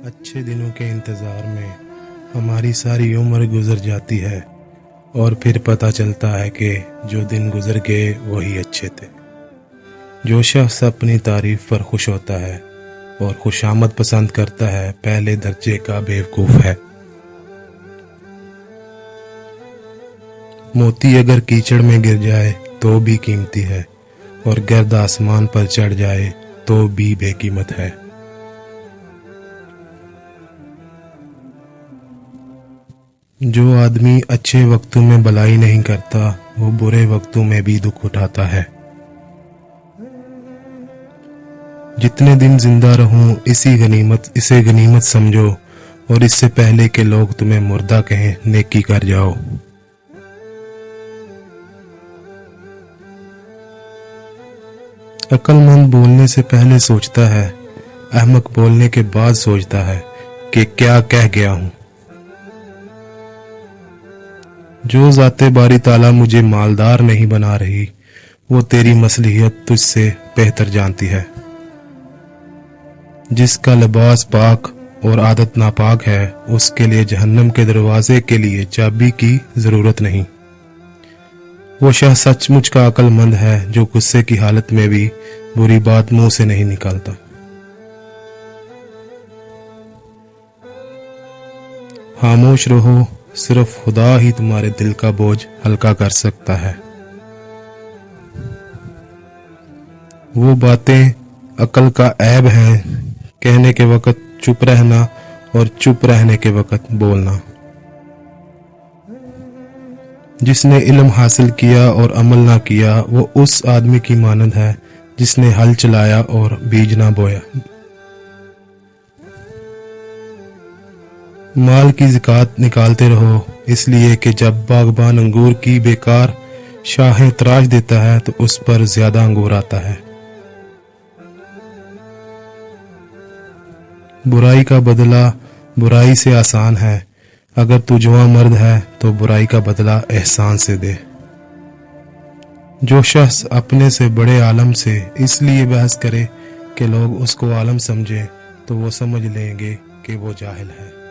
अच्छे दिनों के इंतज़ार में हमारी सारी उम्र गुजर जाती है और फिर पता चलता है कि जो दिन गुजर गए वही अच्छे थे। जो शख्स अपनी तारीफ पर खुश होता है और खुशामद पसंद करता है पहले दर्जे का बेवकूफ़ है। मोती अगर कीचड़ में गिर जाए तो भी कीमती है और गर्द आसमान पर चढ़ जाए तो भी बेकीमत है। जो आदमी अच्छे वक्तों में भलाई नहीं करता वो बुरे वक्तों में भी दुख उठाता है। जितने दिन जिंदा रहूं इसे गनीमत समझो और इससे पहले कि लोग तुम्हें मुर्दा कहें नेकी कर जाओ। अक्लमंद बोलने से पहले सोचता है, अहमक बोलने के बाद सोचता है कि क्या कह गया हूं। जो ज़ाते बारी ताला मुझे मालदार नहीं बना रही वो तेरी मसलहियत तुझसे बेहतर जानती है। जिसका लिबास पाक और आदत नापाक है उसके लिए जहन्नम के दरवाजे के लिए चाबी की जरूरत नहीं। वो शख्स सचमुच का अक्लमंद है जो गुस्से की हालत में भी बुरी बात मुंह से नहीं निकालता। खामोश रहो, सिर्फ खुदा ही तुम्हारे दिल का बोझ हल्का कर सकता है। वो बातें अक्ल का ऐब हैं, कहने के वक्त चुप रहना और चुप रहने के वक्त बोलना। जिसने इल्म हासिल किया और अमल ना किया वो उस आदमी की मानंद है जिसने हल चलाया और बीज ना बोया। माल की ज़कात निकालते रहो इसलिए कि जब बागबान अंगूर की बेकार शाहें तराश देता है तो उस पर ज्यादा अंगूर आता है। बुराई का बदला बुराई से आसान है। अगर तू जवां मर्द है तो बुराई का बदला एहसान से दे। जो शख्स अपने से बड़े आलम से इसलिए बहस करे कि लोग उसको आलम समझें तो वो समझ लेंगे कि वो जाहिल है।